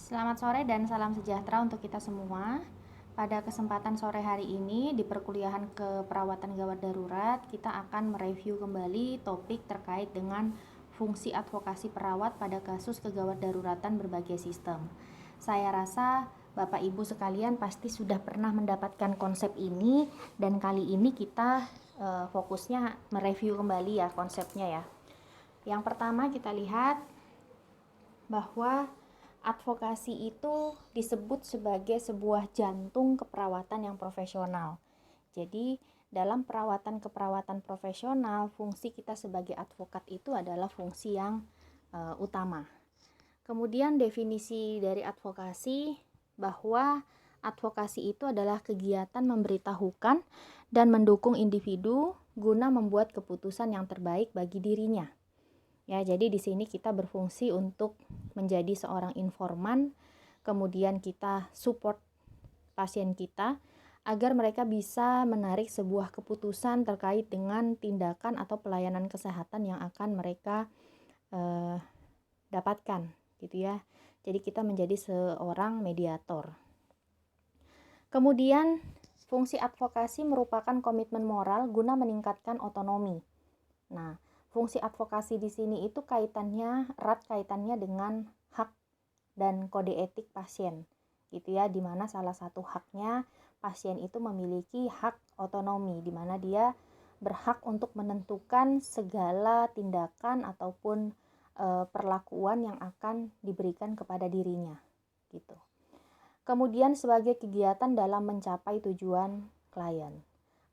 Selamat sore dan salam sejahtera untuk kita semua. Pada kesempatan sore hari ini di perkuliahan keperawatan gawat darurat, kita akan mereview kembali topik terkait dengan fungsi advokasi perawat pada kasus kegawat daruratan berbagai sistem. Saya rasa Bapak Ibu sekalian pasti sudah pernah mendapatkan konsep ini, dan kali ini kita fokusnya mereview kembali ya konsepnya ya. Yang pertama kita lihat bahwa advokasi itu disebut sebagai sebuah jantung keperawatan yang profesional. Jadi, dalam keperawatan profesional, fungsi kita sebagai advokat itu adalah fungsi yang utama. Kemudian definisi dari advokasi bahwa advokasi itu adalah kegiatan memberitahukan dan mendukung individu guna membuat keputusan yang terbaik bagi dirinya. Ya, jadi di sini kita berfungsi untuk menjadi seorang informan, kemudian kita support pasien kita agar mereka bisa menarik sebuah keputusan terkait dengan tindakan atau pelayanan kesehatan yang akan mereka dapatkan, gitu ya. Jadi kita menjadi seorang mediator. Kemudian fungsi advokasi merupakan komitmen moral guna meningkatkan otonomi. Nah, fungsi advokasi di sini itu erat kaitannya dengan hak dan kode etik pasien, gitu ya, di mana salah satu haknya pasien itu memiliki hak otonomi, di mana dia berhak untuk menentukan segala tindakan ataupun perlakuan yang akan diberikan kepada dirinya, gitu. Kemudian sebagai kegiatan dalam mencapai tujuan klien.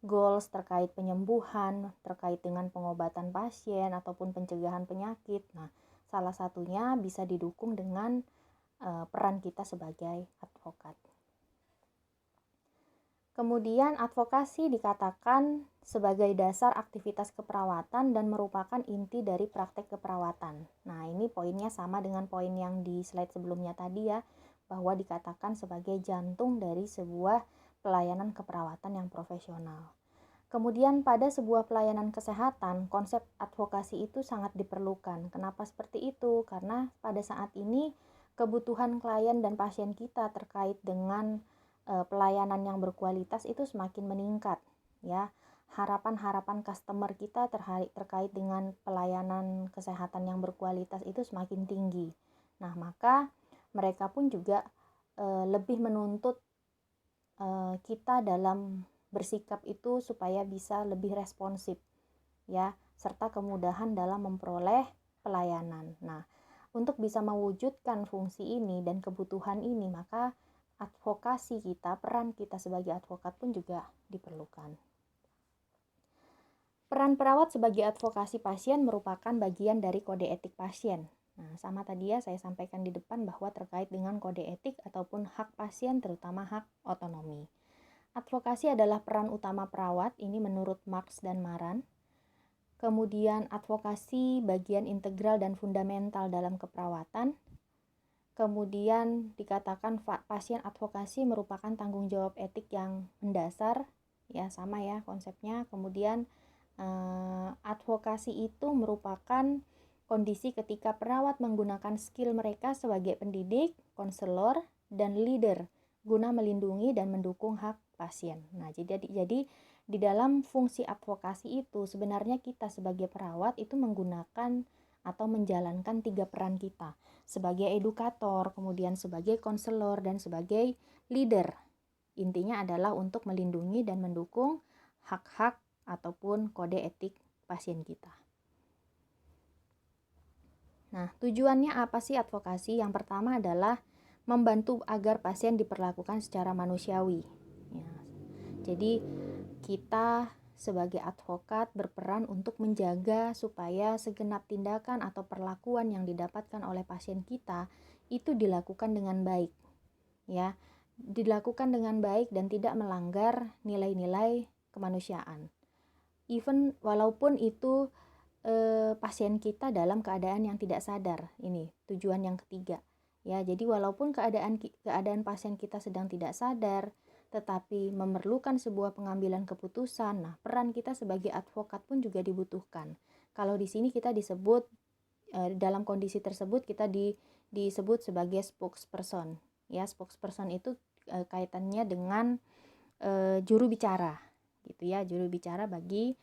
Goals terkait penyembuhan, terkait dengan pengobatan pasien ataupun pencegahan penyakit. Nah, salah satunya bisa didukung dengan peran kita sebagai advokat. Kemudian advokasi dikatakan sebagai dasar aktivitas keperawatan dan merupakan inti dari praktek keperawatan. Nah, ini poinnya sama dengan poin yang di slide sebelumnya tadi ya, bahwa dikatakan sebagai jantung dari sebuah pelayanan keperawatan yang profesional. Kemudian pada sebuah pelayanan kesehatan, konsep advokasi itu sangat diperlukan. Kenapa seperti itu? Karena pada saat ini kebutuhan klien dan pasien kita terkait dengan pelayanan yang berkualitas itu semakin meningkat, ya. Harapan-harapan customer kita terkait dengan pelayanan kesehatan yang berkualitas itu semakin tinggi. Nah, maka mereka pun juga lebih menuntut kita dalam bersikap itu supaya bisa lebih responsif, ya, serta kemudahan dalam memperoleh pelayanan. Nah, untuk bisa mewujudkan fungsi ini dan kebutuhan ini, maka advokasi kita, peran kita sebagai advokat pun juga diperlukan. Peran perawat sebagai advokasi pasien merupakan bagian dari kode etik pasien. Nah, sama tadi ya saya sampaikan di depan bahwa terkait dengan kode etik ataupun hak pasien, terutama hak otonomi. Advokasi adalah peran utama perawat, ini menurut Marx dan Maran. Kemudian advokasi bagian integral dan fundamental dalam keperawatan. Kemudian dikatakan pasien advokasi merupakan tanggung jawab etik yang mendasar, ya sama ya konsepnya. Kemudian advokasi itu merupakan kondisi ketika perawat menggunakan skill mereka sebagai pendidik, konselor, dan leader guna melindungi dan mendukung hak pasien. Nah, jadi di dalam fungsi advokasi itu sebenarnya kita sebagai perawat itu menggunakan atau menjalankan 3 peran kita, sebagai edukator, kemudian sebagai konselor, dan sebagai leader. Intinya adalah untuk melindungi dan mendukung hak-hak ataupun kode etik pasien kita. Nah, tujuannya apa sih advokasi? Yang pertama adalah membantu agar pasien diperlakukan secara manusiawi. Ya. Jadi kita sebagai advokat berperan untuk menjaga supaya segenap tindakan atau perlakuan yang didapatkan oleh pasien kita itu dilakukan dengan baik, ya, dilakukan dengan baik dan tidak melanggar nilai-nilai kemanusiaan. Even walaupun itu pasien kita dalam keadaan yang tidak sadar. Ini tujuan yang ketiga. Ya, jadi walaupun keadaan pasien kita sedang tidak sadar, tetapi memerlukan sebuah pengambilan keputusan. Nah, peran kita sebagai advokat pun juga dibutuhkan. Kalau di sini kita disebut dalam kondisi tersebut kita disebut sebagai spokesperson. Ya, spokesperson itu kaitannya dengan juru bicara gitu ya, juru bicara bagi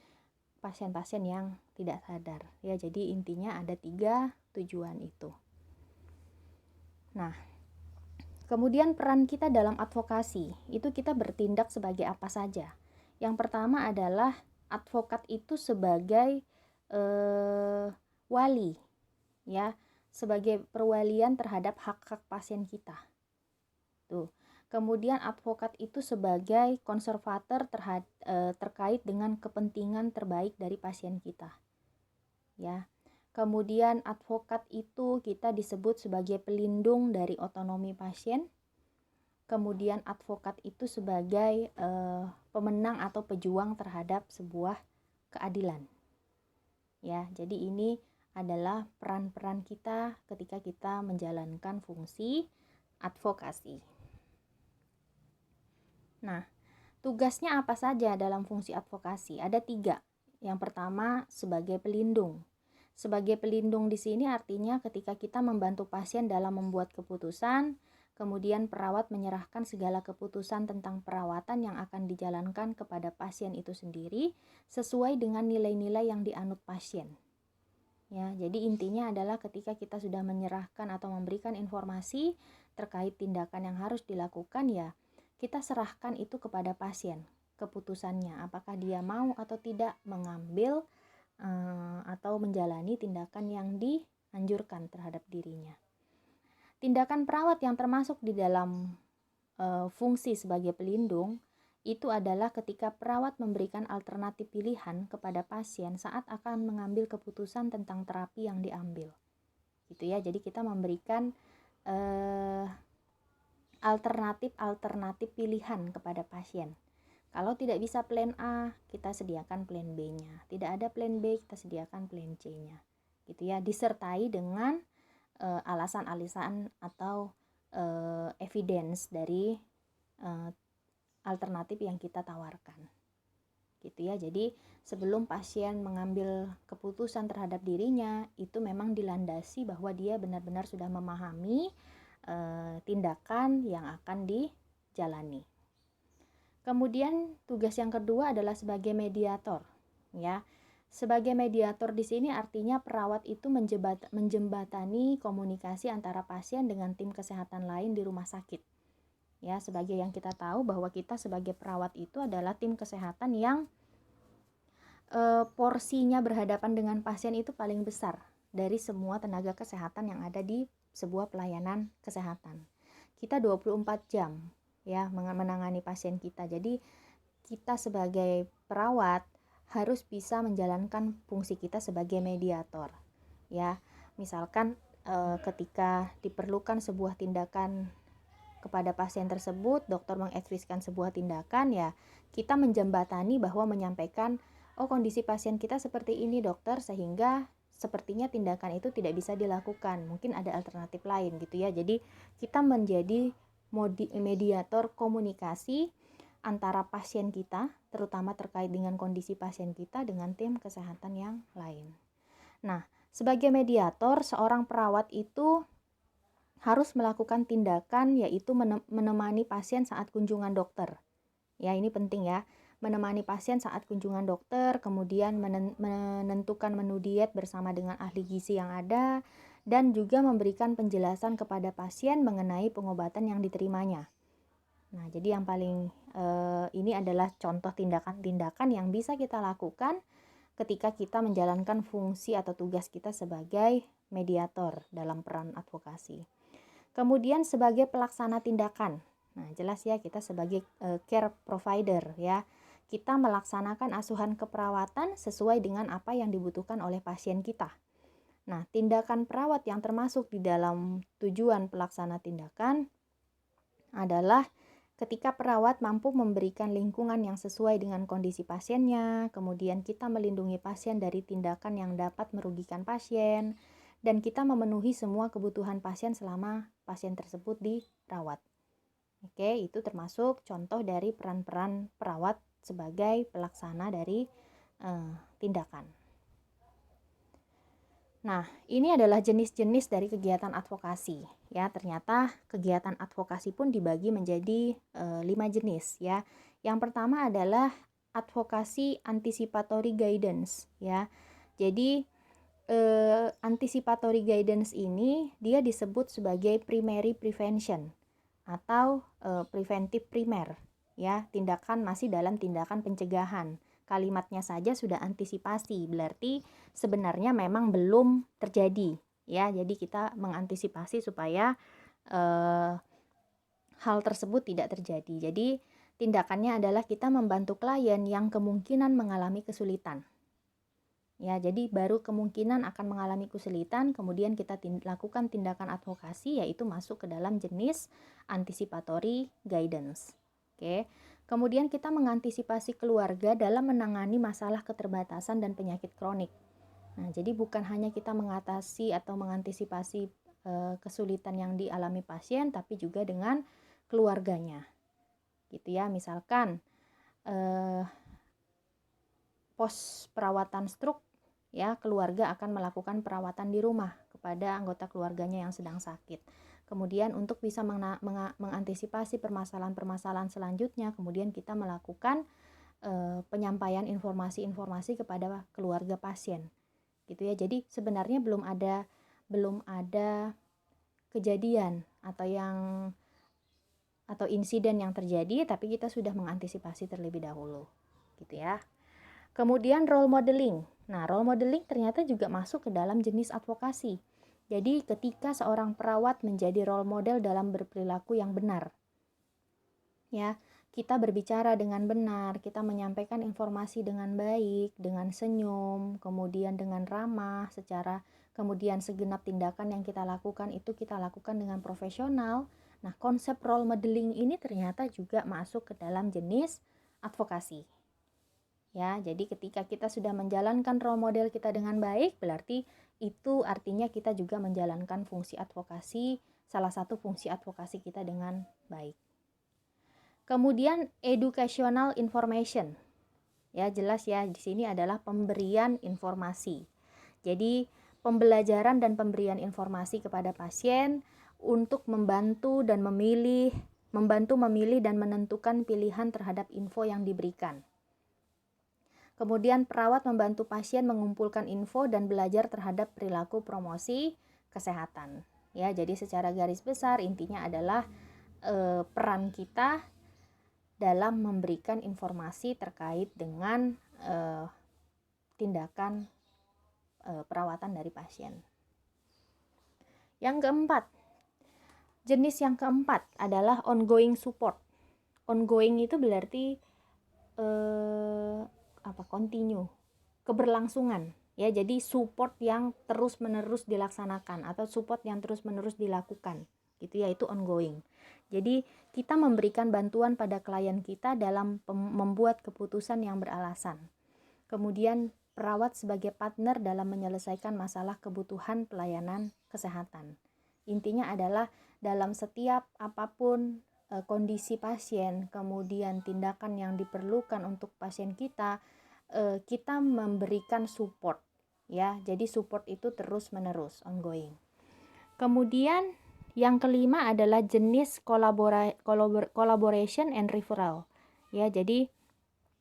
pasien-pasien yang tidak sadar ya. Jadi intinya ada 3 tujuan itu. Nah, kemudian peran kita dalam advokasi itu kita bertindak sebagai apa saja. Yang pertama adalah advokat itu sebagai wali ya, sebagai perwalian terhadap hak-hak pasien kita. Tuh. Kemudian advokat itu sebagai konservator terkait dengan kepentingan terbaik dari pasien kita. Ya. Kemudian advokat itu kita disebut sebagai pelindung dari otonomi pasien. Kemudian advokat itu sebagai pemenang atau pejuang terhadap sebuah keadilan. Ya, jadi ini adalah peran-peran kita ketika kita menjalankan fungsi advokasi. Nah, tugasnya apa saja dalam fungsi advokasi? Ada 3. Yang pertama, sebagai pelindung. Sebagai pelindung di sini artinya ketika kita membantu pasien dalam membuat keputusan, kemudian perawat menyerahkan segala keputusan tentang perawatan yang akan dijalankan kepada pasien itu sendiri sesuai dengan nilai-nilai yang dianut pasien. Ya, jadi intinya adalah ketika kita sudah menyerahkan atau memberikan informasi terkait tindakan yang harus dilakukan, ya kita serahkan itu kepada pasien, keputusannya apakah dia mau atau tidak mengambil atau menjalani tindakan yang dianjurkan terhadap dirinya. Tindakan perawat yang termasuk di dalam fungsi sebagai pelindung itu adalah ketika perawat memberikan alternatif pilihan kepada pasien saat akan mengambil keputusan tentang terapi yang diambil. Gitu ya. Jadi kita memberikan alternatif pilihan kepada pasien. Kalau tidak bisa plan A, kita sediakan plan B-nya. Tidak ada plan B, kita sediakan plan C-nya. Gitu ya, disertai dengan alasan-alasan atau evidence dari alternatif yang kita tawarkan. Gitu ya. Jadi sebelum pasien mengambil keputusan terhadap dirinya, itu memang dilandasi bahwa dia benar-benar sudah memahami tindakan yang akan dijalani. Kemudian tugas yang kedua adalah sebagai mediator, ya. Sebagai mediator di sini artinya perawat itu menjembatani komunikasi antara pasien dengan tim kesehatan lain di rumah sakit. Ya, sebagai yang kita tahu bahwa kita sebagai perawat itu adalah tim kesehatan yang porsinya berhadapan dengan pasien itu paling besar dari semua tenaga kesehatan yang ada di sebuah pelayanan kesehatan. Kita 24 jam ya menangani pasien kita. Jadi kita sebagai perawat harus bisa menjalankan fungsi kita sebagai mediator. Ya, misalkan ketika diperlukan sebuah tindakan kepada pasien tersebut, dokter mengadviskan sebuah tindakan, ya kita menjembatani bahwa menyampaikan, oh kondisi pasien kita seperti ini dokter, sehingga sepertinya tindakan itu tidak bisa dilakukan, mungkin ada alternatif lain gitu ya. Jadi kita menjadi mediator komunikasi antara pasien kita, terutama terkait dengan kondisi pasien kita dengan tim kesehatan yang lain. Nah, sebagai mediator, seorang perawat itu harus melakukan tindakan yaitu menemani pasien saat kunjungan dokter. Ya, ini penting ya. Menemani pasien saat kunjungan dokter, kemudian menentukan menu diet bersama dengan ahli gizi yang ada, dan juga memberikan penjelasan kepada pasien mengenai pengobatan yang diterimanya. Nah, jadi yang paling ini adalah contoh tindakan-tindakan yang bisa kita lakukan ketika kita menjalankan fungsi atau tugas kita sebagai mediator dalam peran advokasi. Kemudian sebagai pelaksana tindakan. Nah, jelas ya kita sebagai care provider ya. Kita melaksanakan asuhan keperawatan sesuai dengan apa yang dibutuhkan oleh pasien kita. Nah, tindakan perawat yang termasuk di dalam tujuan pelaksana tindakan adalah ketika perawat mampu memberikan lingkungan yang sesuai dengan kondisi pasiennya, kemudian kita melindungi pasien dari tindakan yang dapat merugikan pasien, dan kita memenuhi semua kebutuhan pasien selama pasien tersebut dirawat. Oke, itu termasuk contoh dari peran-peran perawat sebagai pelaksana dari tindakan. Nah, ini adalah jenis-jenis dari kegiatan advokasi. Ya, ternyata kegiatan advokasi pun dibagi menjadi 5 jenis ya. Yang pertama adalah advokasi anticipatory guidance ya. Jadi anticipatory guidance ini dia disebut sebagai primary prevention atau preventif primer ya, tindakan masih dalam tindakan pencegahan. Kalimatnya saja sudah antisipasi, berarti sebenarnya memang belum terjadi ya. Jadi kita mengantisipasi supaya hal tersebut tidak terjadi. Jadi tindakannya adalah kita membantu klien yang kemungkinan mengalami kesulitan. Ya, jadi baru kemungkinan akan mengalami kesulitan, kemudian kita lakukan tindakan advokasi, yaitu masuk ke dalam jenis anticipatory guidance. Oke. Kemudian kita mengantisipasi keluarga dalam menangani masalah keterbatasan dan penyakit kronik. Nah, jadi bukan hanya kita mengatasi atau mengantisipasi kesulitan yang dialami pasien, tapi juga dengan keluarganya. Gitu ya, misalkan pos perawatan stroke ya, keluarga akan melakukan perawatan di rumah kepada anggota keluarganya yang sedang sakit. Kemudian untuk bisa mengantisipasi permasalahan-permasalahan selanjutnya, kemudian kita melakukan penyampaian informasi-informasi kepada keluarga pasien. Gitu ya. Jadi sebenarnya belum ada kejadian atau insiden yang terjadi, tapi kita sudah mengantisipasi terlebih dahulu. Gitu ya. Kemudian role modeling. Nah, role modeling ternyata juga masuk ke dalam jenis advokasi. Jadi ketika seorang perawat menjadi role model dalam berperilaku yang benar. Ya, kita berbicara dengan benar, kita menyampaikan informasi dengan baik, dengan senyum, kemudian dengan ramah, kemudian segenap tindakan yang kita lakukan itu kita lakukan dengan profesional. Nah, konsep role modeling ini ternyata juga masuk ke dalam jenis advokasi. Ya, jadi ketika kita sudah menjalankan role model kita dengan baik, berarti itu artinya kita juga menjalankan fungsi advokasi, salah satu fungsi advokasi kita dengan baik. Kemudian educational information. Ya, jelas ya, di sini adalah pemberian informasi. Jadi, pembelajaran dan pemberian informasi kepada pasien untuk membantu memilih dan menentukan pilihan terhadap info yang diberikan. Kemudian perawat membantu pasien mengumpulkan info dan belajar terhadap perilaku promosi kesehatan. Ya, jadi secara garis besar intinya adalah peran kita dalam memberikan informasi terkait dengan tindakan perawatan dari pasien. Jenis yang keempat adalah ongoing support. Ongoing itu berarti continue, keberlangsungan ya. Jadi support yang terus-menerus dilaksanakan atau support yang terus-menerus dilakukan gitu ya, itu ongoing. Jadi kita memberikan bantuan pada klien kita dalam membuat keputusan yang beralasan. Kemudian perawat sebagai partner dalam menyelesaikan masalah kebutuhan pelayanan kesehatan. Intinya adalah dalam setiap apapun kondisi pasien, kemudian tindakan yang diperlukan untuk pasien kita memberikan support ya. Jadi support itu terus menerus, ongoing. Kemudian yang kelima adalah jenis collaboration and referral ya. Jadi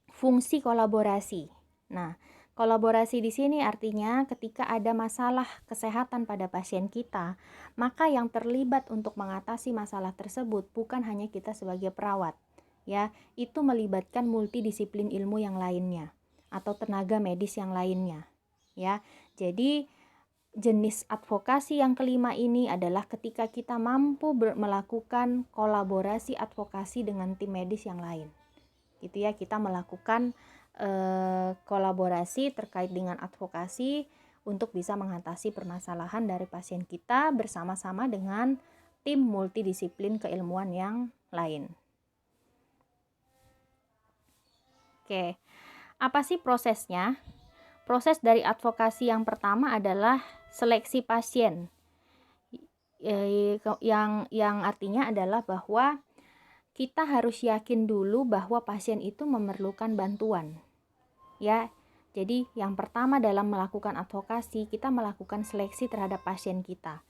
fungsi kolaborasi. Nah, kolaborasi di sini artinya ketika ada masalah kesehatan pada pasien kita, maka yang terlibat untuk mengatasi masalah tersebut bukan hanya kita sebagai perawat ya, itu melibatkan multidisiplin ilmu yang lainnya atau tenaga medis yang lainnya ya. Jadi jenis advokasi yang kelima ini adalah ketika kita mampu melakukan kolaborasi advokasi dengan tim medis yang lain. Gitu ya, kita melakukan kolaborasi terkait dengan advokasi untuk bisa mengatasi permasalahan dari pasien kita bersama-sama dengan tim multidisiplin keilmuan yang lain. Oke. Apa sih prosesnya? Proses dari advokasi yang pertama adalah seleksi pasien. Yang artinya adalah bahwa kita harus yakin dulu bahwa pasien itu memerlukan bantuan. Ya. Jadi yang pertama dalam melakukan advokasi, kita melakukan seleksi terhadap pasien kita.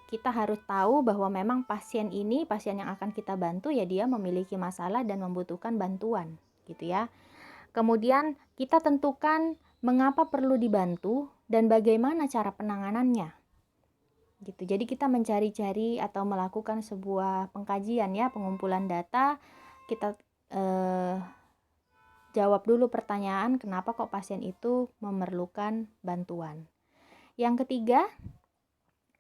Kita harus tahu bahwa memang pasien ini, pasien yang akan kita bantu ya dia memiliki masalah dan membutuhkan bantuan, gitu ya. Kemudian kita tentukan mengapa perlu dibantu dan bagaimana cara penanganannya. Gitu. Jadi kita mencari-cari atau melakukan sebuah pengkajian ya, pengumpulan data, kita jawab dulu pertanyaan kenapa kok pasien itu memerlukan bantuan. Yang ketiga,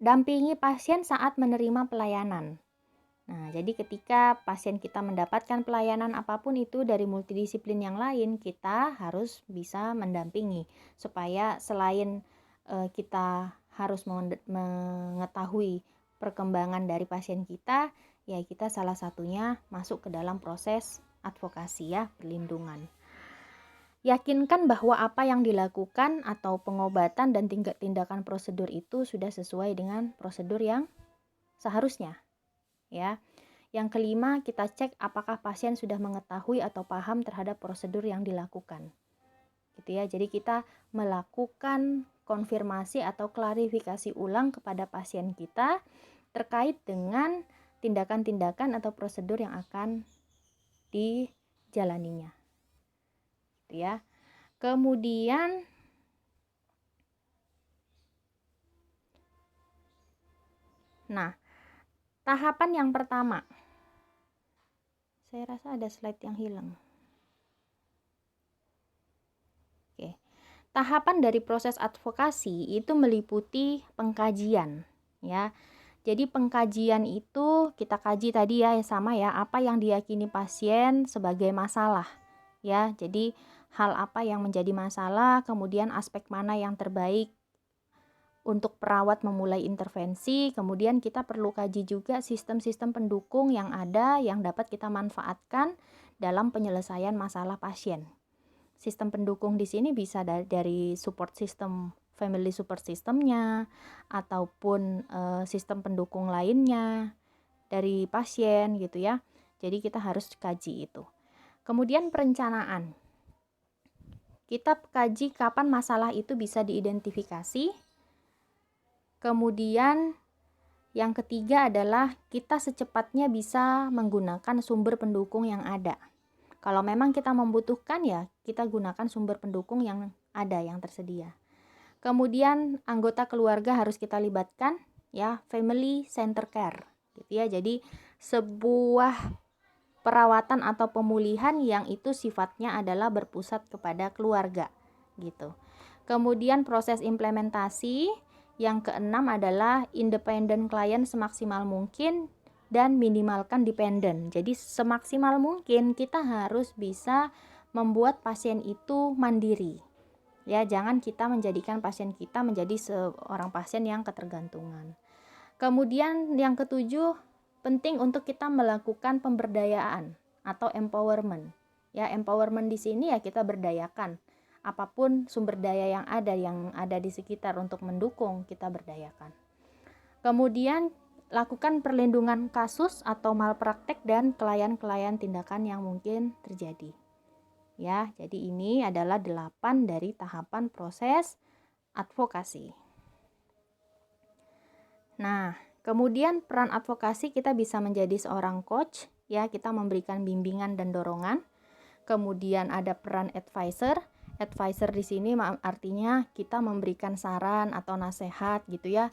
dampingi pasien saat menerima pelayanan. Nah, jadi ketika pasien kita mendapatkan pelayanan apapun itu dari multidisiplin yang lain, kita harus bisa mendampingi supaya selain kita harus mengetahui perkembangan dari pasien kita, ya kita salah satunya masuk ke dalam proses advokasi ya, perlindungan. Yakinkan bahwa apa yang dilakukan atau pengobatan dan tindakan prosedur itu sudah sesuai dengan prosedur yang seharusnya. Ya. Yang kelima, kita cek apakah pasien sudah mengetahui atau paham terhadap prosedur yang dilakukan. Gitu ya. Jadi kita melakukan konfirmasi atau klarifikasi ulang kepada pasien kita terkait dengan tindakan-tindakan atau prosedur yang akan dijalaninya. Gitu ya. Kemudian tahapan yang pertama. Saya rasa ada slide yang hilang. Oke. Tahapan dari proses advokasi itu meliputi pengkajian, ya. Jadi pengkajian itu kita kaji tadi ya sama ya, apa yang diyakini pasien sebagai masalah, ya. Jadi hal apa yang menjadi masalah, kemudian aspek mana yang terbaik untuk perawat memulai intervensi, kemudian kita perlu kaji juga sistem-sistem pendukung yang ada yang dapat kita manfaatkan dalam penyelesaian masalah pasien. Sistem pendukung di sini bisa dari support system, family support systemnya, ataupun sistem pendukung lainnya dari pasien gitu ya. Jadi kita harus kaji itu. Kemudian perencanaan. Kita kaji kapan masalah itu bisa diidentifikasi. Kemudian yang ketiga adalah kita secepatnya bisa menggunakan sumber pendukung yang ada. Kalau memang kita membutuhkan ya kita gunakan sumber pendukung yang ada, yang tersedia. Kemudian anggota keluarga harus kita libatkan ya, family center care gitu ya. Jadi sebuah perawatan atau pemulihan yang itu sifatnya adalah berpusat kepada keluarga gitu. Kemudian proses implementasi. Yang keenam adalah independent client semaksimal mungkin dan minimalkan dependent. Jadi semaksimal mungkin kita harus bisa membuat pasien itu mandiri. Ya, jangan kita menjadikan pasien kita menjadi seorang pasien yang ketergantungan. Kemudian yang ketujuh, penting untuk kita melakukan pemberdayaan atau empowerment. Ya, empowerment di sini ya kita berdayakan. Apapun sumber daya yang ada di sekitar untuk mendukung, kita berdayakan. Kemudian lakukan perlindungan kasus atau malpraktek dan kelainan-kelainan tindakan yang mungkin terjadi. Ya, jadi ini adalah 8 dari tahapan proses advokasi. Nah, kemudian peran advokasi kita bisa menjadi seorang coach, ya, kita memberikan bimbingan dan dorongan. Kemudian ada peran advisor. Advisor di sini artinya kita memberikan saran atau nasihat gitu ya.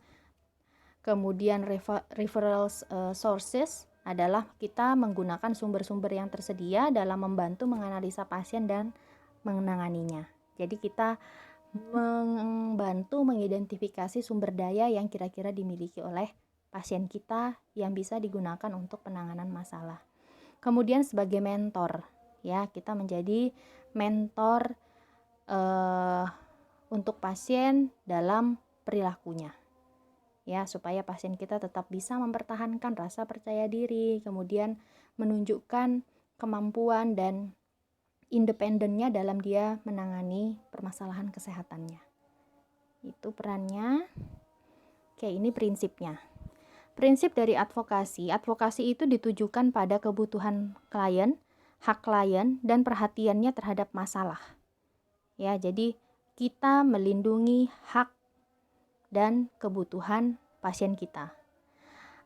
Kemudian referral sources adalah kita menggunakan sumber-sumber yang tersedia dalam membantu menganalisa pasien dan menanganinya. Jadi kita membantu mengidentifikasi sumber daya yang kira-kira dimiliki oleh pasien kita yang bisa digunakan untuk penanganan masalah. Kemudian sebagai mentor, ya kita menjadi mentor untuk pasien dalam perilakunya, ya supaya pasien kita tetap bisa mempertahankan rasa percaya diri, kemudian menunjukkan kemampuan dan independennya dalam dia menangani permasalahan kesehatannya. Itu perannya. Oke, ini prinsipnya. Prinsip dari advokasi itu ditujukan pada kebutuhan klien, hak klien, dan perhatiannya terhadap masalah. Ya, jadi kita melindungi hak dan kebutuhan pasien kita.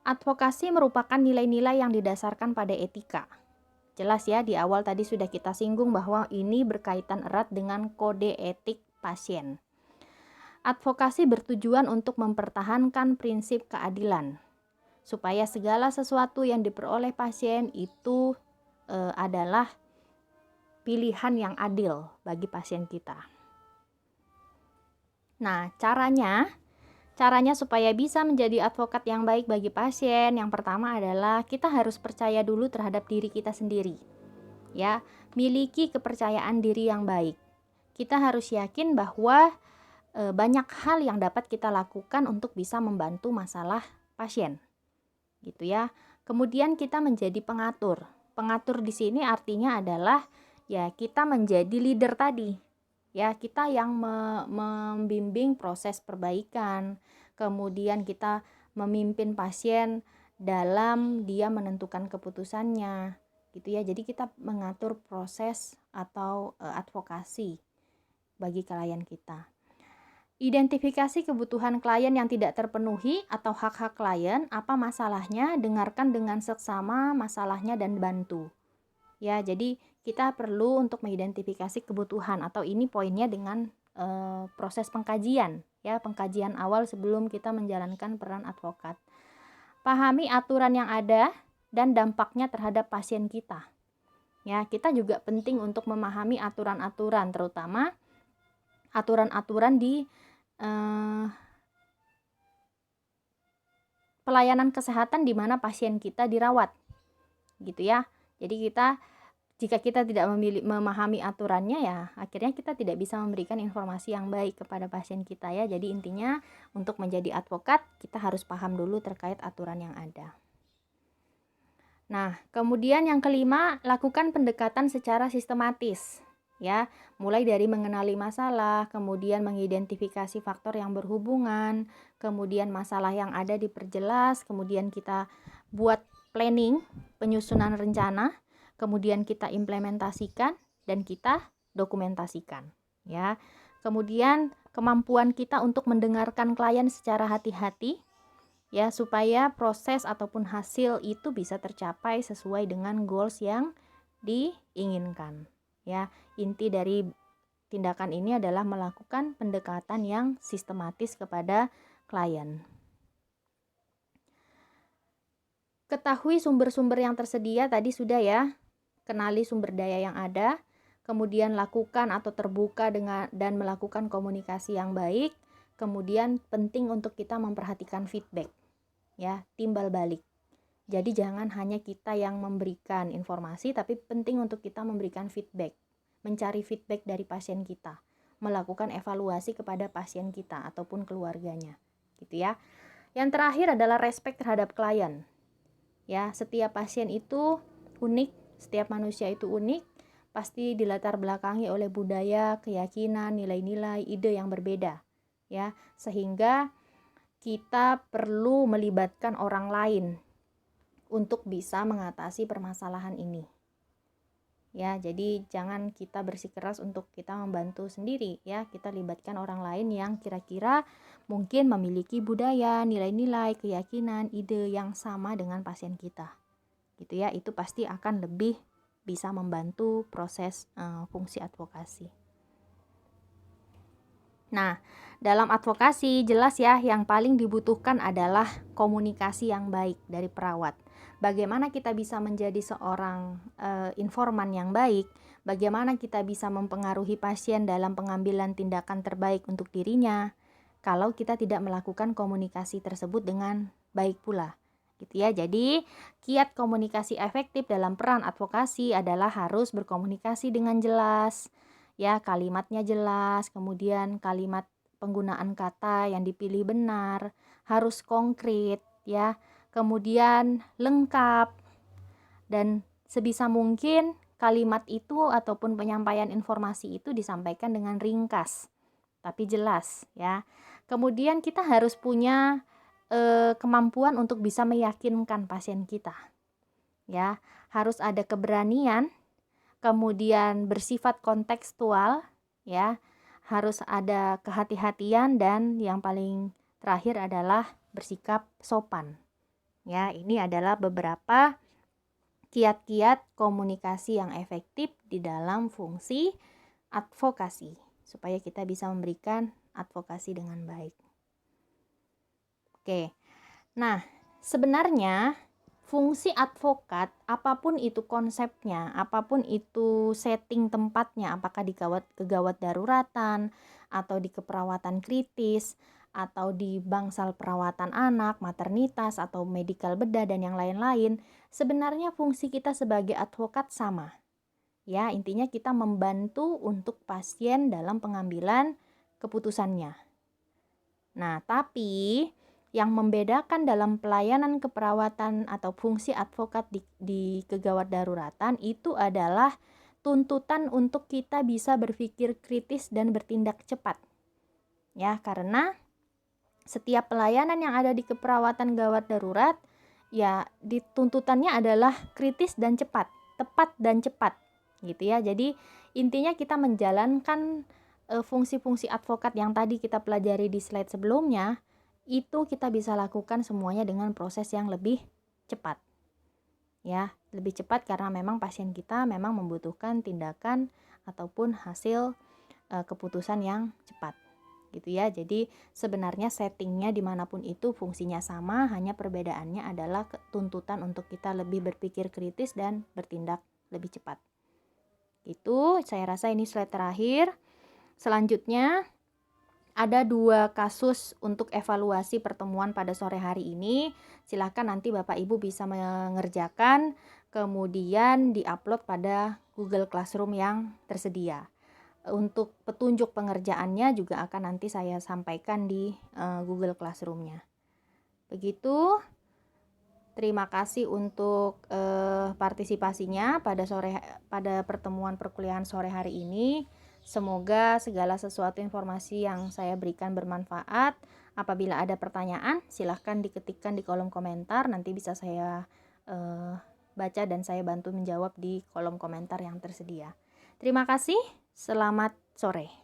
Advokasi merupakan nilai-nilai yang didasarkan pada etika. Jelas ya, di awal tadi sudah kita singgung bahwa ini berkaitan erat dengan kode etik pasien. Advokasi bertujuan untuk mempertahankan prinsip keadilan, supaya segala sesuatu yang diperoleh pasien itu adalah pilihan yang adil bagi pasien kita. Nah, caranya supaya bisa menjadi advokat yang baik bagi pasien, yang pertama adalah kita harus percaya dulu terhadap diri kita sendiri. Ya, miliki kepercayaan diri yang baik. Kita harus yakin bahwa banyak hal yang dapat kita lakukan untuk bisa membantu masalah pasien. Gitu ya. Kemudian kita menjadi pengatur. Pengatur di sini artinya adalah ya kita menjadi leader tadi. Ya, kita yang membimbing proses perbaikan. Kemudian kita memimpin pasien dalam dia menentukan keputusannya. Gitu ya. Jadi kita mengatur proses atau advokasi bagi klien kita. Identifikasi kebutuhan klien yang tidak terpenuhi atau hak-hak klien, apa masalahnya, dengarkan dengan seksama masalahnya dan bantu. Ya, jadi kita perlu untuk mengidentifikasi kebutuhan, atau ini poinnya dengan proses pengkajian, ya, pengkajian awal sebelum kita menjalankan peran advokat. Pahami aturan yang ada dan dampaknya terhadap pasien kita. Ya, kita juga penting untuk memahami aturan-aturan, terutama aturan-aturan di pelayanan kesehatan di mana pasien kita dirawat, gitu ya. Jadi jika kita tidak memahami aturannya, ya akhirnya kita tidak bisa memberikan informasi yang baik kepada pasien kita ya. Jadi intinya untuk menjadi advokat kita harus paham dulu terkait aturan yang ada. Nah, kemudian yang kelima, lakukan pendekatan secara sistematis. Ya, mulai dari mengenali masalah, kemudian mengidentifikasi faktor yang berhubungan, kemudian masalah yang ada diperjelas, kemudian kita buat planning, penyusunan rencana, kemudian kita implementasikan dan kita dokumentasikan, ya. Kemudian kemampuan kita untuk mendengarkan klien secara hati-hati, ya, supaya proses ataupun hasil itu bisa tercapai sesuai dengan goals yang diinginkan. Ya, inti dari tindakan ini adalah melakukan pendekatan yang sistematis kepada klien. Ketahui sumber-sumber yang tersedia tadi sudah ya. Kenali sumber daya yang ada, kemudian lakukan atau terbuka dan melakukan komunikasi yang baik. Kemudian penting untuk kita memperhatikan feedback, ya, timbal balik. Jadi jangan hanya kita yang memberikan informasi, tapi penting untuk kita memberikan feedback, mencari feedback dari pasien kita, melakukan evaluasi kepada pasien kita ataupun keluarganya, gitu ya. Yang terakhir adalah respect terhadap klien. Ya, setiap pasien itu unik, setiap manusia itu unik, pasti dilatar belakangi oleh budaya, keyakinan, nilai-nilai, ide yang berbeda, ya. Sehingga kita perlu melibatkan orang lain untuk bisa mengatasi permasalahan ini. Ya, jadi jangan kita bersikeras untuk kita membantu sendiri, ya. Kita libatkan orang lain yang kira-kira mungkin memiliki budaya, nilai-nilai, keyakinan, ide yang sama dengan pasien kita. Gitu ya, itu pasti akan lebih bisa membantu proses fungsi advokasi. Nah, dalam advokasi jelas ya yang paling dibutuhkan adalah komunikasi yang baik dari perawat. Bagaimana kita bisa menjadi seorang informan yang baik, bagaimana kita bisa mempengaruhi pasien dalam pengambilan tindakan terbaik untuk dirinya, kalau kita tidak melakukan komunikasi tersebut dengan baik pula. Gitu ya. Jadi, kiat komunikasi efektif dalam peran advokasi adalah harus berkomunikasi dengan jelas, ya, kalimatnya jelas, kemudian kalimat penggunaan kata yang dipilih benar, harus konkret, ya, kemudian lengkap, dan sebisa mungkin kalimat itu ataupun penyampaian informasi itu disampaikan dengan ringkas tapi jelas, ya. Kemudian kita harus punya kemampuan untuk bisa meyakinkan pasien kita, ya. Harus ada keberanian, kemudian bersifat kontekstual, ya. harus ada kehati-hatian, dan yang paling terakhir adalah bersikap sopan. Ya, ini adalah beberapa kiat-kiat komunikasi yang efektif di dalam fungsi advokasi supaya kita bisa memberikan advokasi dengan baik. Oke. Nah, sebenarnya fungsi advokat, apapun itu konsepnya, apapun itu setting tempatnya, apakah di kegawat daruratan, atau di keperawatan kritis, atau di bangsal perawatan anak, maternitas, atau medical bedah, dan yang lain-lain, sebenarnya fungsi kita sebagai advokat sama. Ya, intinya kita membantu untuk pasien dalam pengambilan keputusannya. Nah, tapi yang membedakan dalam pelayanan keperawatan atau fungsi advokat di kegawat daruratan itu adalah tuntutan untuk kita bisa berpikir kritis dan bertindak cepat. Ya, karena setiap pelayanan yang ada di keperawatan gawat darurat, ya dituntutannya adalah kritis dan cepat, tepat dan cepat, gitu ya. Jadi intinya kita menjalankan fungsi-fungsi advokat yang tadi kita pelajari di slide sebelumnya, itu kita bisa lakukan semuanya dengan proses yang lebih cepat. Ya, lebih cepat karena memang pasien kita memang membutuhkan tindakan ataupun hasil keputusan yang cepat. Gitu ya. Jadi sebenarnya settingnya dimanapun itu fungsinya sama, hanya perbedaannya adalah tuntutan untuk kita lebih berpikir kritis dan bertindak lebih cepat. Itu saya rasa ini slide terakhir. Selanjutnya ada 2 kasus untuk evaluasi pertemuan pada sore hari ini. Silahkan nanti Bapak Ibu bisa mengerjakan, kemudian diupload pada Google Classroom yang tersedia. Untuk petunjuk pengerjaannya juga akan nanti saya sampaikan di Google Classroom-nya. Begitu. Terima kasih untuk partisipasinya pada pertemuan perkuliahan sore hari ini. Semoga segala sesuatu informasi yang saya berikan bermanfaat. Apabila ada pertanyaan, silahkan diketikkan di kolom komentar. Nanti bisa saya baca dan saya bantu menjawab di kolom komentar yang tersedia. Terima kasih. Selamat sore.